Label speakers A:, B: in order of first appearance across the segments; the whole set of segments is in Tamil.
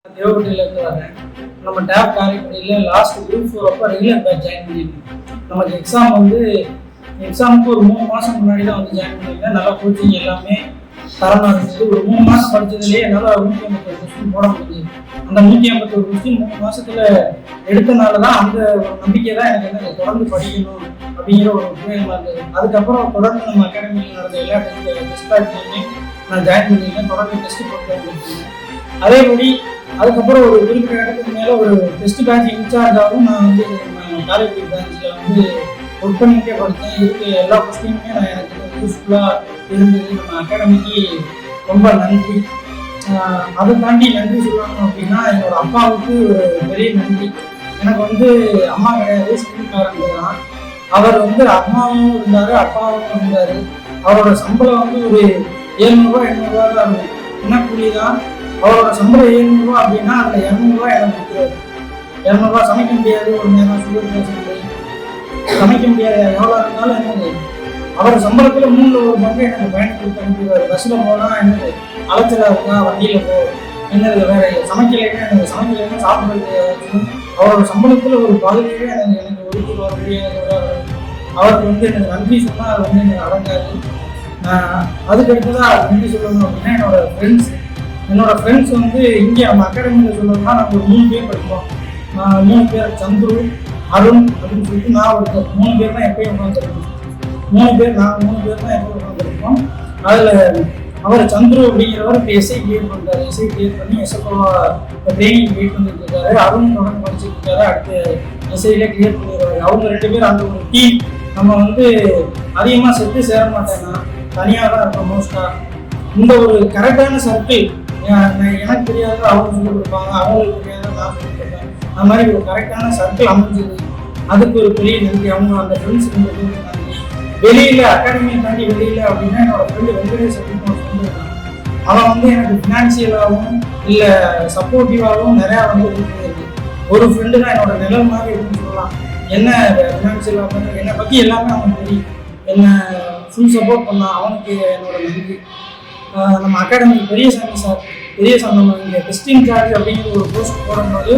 A: தேவப்பட்டியிலேருந்து வரேன். நம்ம டேப் காரைக்குடியில் லாஸ்ட் குரூப் 4 அப்போ ரெகுலர் பேட்ச் ஜாயின் பண்ணியிருந்தேன். நமக்கு எக்ஸாமுக்கு ஒரு 3 மாதம் முன்னாடி தான் வந்து ஜாயின் பண்ணியிருந்தேன். நல்லா கோச்சிங் எல்லாமே தரமாக இருந்துச்சு. ஒரு 3 மாதம் படித்ததுலேயே என்னால் 151 கொஸ்டின் போட முடியுது. அந்த 151 கொஸ்டின் 3 மாதத்தில் எடுத்தனால தான் அந்த ஒரு நம்பிக்கை தான் எனக்கு வந்து தொடர்ந்து படிக்கணும் அப்படிங்கிற ஒரு உண்மையாக இருந்தது. அதுக்கப்புறம் தொடர்ந்து நம்ம அகாடமியில் நடந்த எல்லா டெஸ்ட் பேட்ச்லையுமே நான் ஜாயின் பண்ணியிருக்கேன். தொடர்ந்து டெஸ்ட் போட்டு வந்துருக்கேன். அதேபடி அதுக்கப்புறம் ஒரு குறிப்பிட்ட இடத்துக்கு மேலே ஒரு டெஸ்ட் பேட்ச் இன்சார்ஜாகவும் நான் வந்து காரைக்குடி பிரான்ச்சில் வந்து ஒர்க் பண்ணிக்கிட்டே படித்தேன். இதுக்கு எல்லா கொஸ்டினுமே நான் எனக்கு யூஸ்ஃபுல்லாக இருந்தது. நம்ம அகாடமிக்கு ரொம்ப நன்றி. அதை தாண்டி நன்றி சொல்லணும் அப்படின்னா என்னோட அப்பாவுக்கு ஒரு பெரிய நன்றி. எனக்கு வந்து அம்மா கிடையாது, ஸ்கூல்காரங்க தான். அவர் வந்து அம்மாவும் இருந்தார், அப்பாவும் இருந்தார். அவரோட சம்பளம் வந்து ஒரு 700 800 தான் இருக்கும். என்ன கூலி தான். அவரோட சம்பளம் 700 அப்படின்னா அதில் 200 எனக்கு கொடுக்குறாரு. 200 சமைக்க முடியாது, ஒரு நேரம் சுகர் பேஷண்ட் சமைக்க முடியாது, எவ்வளோ இருந்தாலும் என்னது அவர் சம்பளத்தில் 3ல் 1 பங்கு எனக்கு பயணம் கொடுத்து அனுப்பிடுவார். பஸ்ஸில் போனால் என்னது அலைச்சலாக இருக்கா, வண்டியில் போ என்னது வேற சமைக்கலைன்னா எனக்கு சமைக்கலைன்னா சாப்பிட்றது அவரோட சம்பளத்தில் ஒரு பகுதியே எனக்கு ஒதுக்கிடுவார். அவருக்கு வந்து எனக்கு நன்றி சொன்னால் அது வந்து எனக்கு அடங்காது. அதுக்கடுத்துதான் நன்றி சொல்லணும் அப்படின்னா என்னோட ஃப்ரெண்ட்ஸ் வந்து இங்கே நம்ம அகாடமியில் சொல்லணும்னா நாங்கள் ஒரு 3 பேர் படிப்போம். 3 பேர் சந்துரு, அருண் அப்படின்னு சொல்லிட்டு நான் ஒரு 3 பேர் தான் எப்பயும் உட்காந்துருக்கோம். 3 பேர் தான் எப்பயும் உட்காந்துருக்கோம். அதில் அவர் சந்துரு அப்படிங்கிறவர் இப்போ எஸ்ஐ கிளியர் பண்ணுறாரு. எஸ்ஐ கிளியர் பண்ணி எஸ்எஃப்ஓ ட்ரைனிங் வெயிட் பண்ணிட்டு இருக்காரு. அருண் தொடர்ந்து படிச்சுட்டு இருக்காரு. அடுத்து எஸ்ஐல கிளியர் பண்ணிடுவாரு. அவங்க 2 பேர் அந்த ஒரு டீம். நம்ம வந்து அதிகமாக செட்டு சேர மாட்டேன்னா தனியாக தான் இருக்கோம் மோஸ்ட்டாக. இந்த ஒரு கரெக்டான சர்க்கிள் எனக்கு தெரியாத அவங்க சொல்லிக் கொடுப்பாங்க, அவங்களுக்கு தெரியாத நான் சொல்லிக் கொடுப்பேன். அந்த மாதிரி ஒரு கரெக்டான சர்க்கிள் அமைஞ்சது. அதுக்கு ஒரு பெரிய நன்றி. அவங்க அந்த ஃப்ரெண்ட்ஸ் நன்றி. வெளியில் அகாடமியை தாண்டி வெளியில் அப்படின்னா என்னோட ஃப்ரெண்டு வெங்கடேஷ் அப்படின்னு ஒரு ஃப்ரெண்டு இருக்கான். அவன் வந்து எனக்கு ஃபினான்சியலாகவும் இல்லை சப்போர்ட்டிவாகவும் நிறையா வந்து இருக்கு. ஒரு ஃப்ரெண்டு தான் என்னோட நிலம் மாதிரி இருக்குன்னு சொல்லலாம். என்ன ஃபினான்சியலாக என்னை பற்றி எல்லாமே அவனுக்கு தெரியும். என்ன ஃபுல் சப்போர்ட் பண்ணான். அவனுக்கு என்னோட நன்றி. நம்ம அகாடமிக்கு பெரியசாமி நம்ம இங்கே டெஸ்டிங் சார்ஜ் அப்படிங்கிற ஒரு போஸ்ட் போடும்போது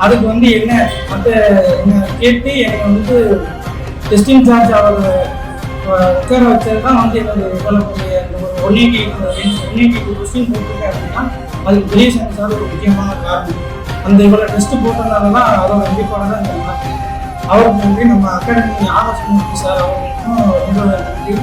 A: அதுக்கு வந்து என்ன கேட்டு எனக்கு வந்து டெஸ்டிங் சார்ஜ் அவர் உட்கார வச்சது தான் வந்து என்னோட சொல்லக்கூடிய ஒரு 180 கொஸ்டின் போட்டிருக்கேன் அப்படின்னா அதுக்கு பெரியசாமி சார் ஒரு முக்கியமான காரணம். அந்த இவ்வளோ டெஸ்ட் போட்டதுனால தான் அதோட கண்டிப்பாக தான் இந்த மாற்றம். அவருக்கு நன்றி. நம்ம அகாடமி ஆலோசனை சார் அவர்களுக்கும் ரொம்ப நன்றி.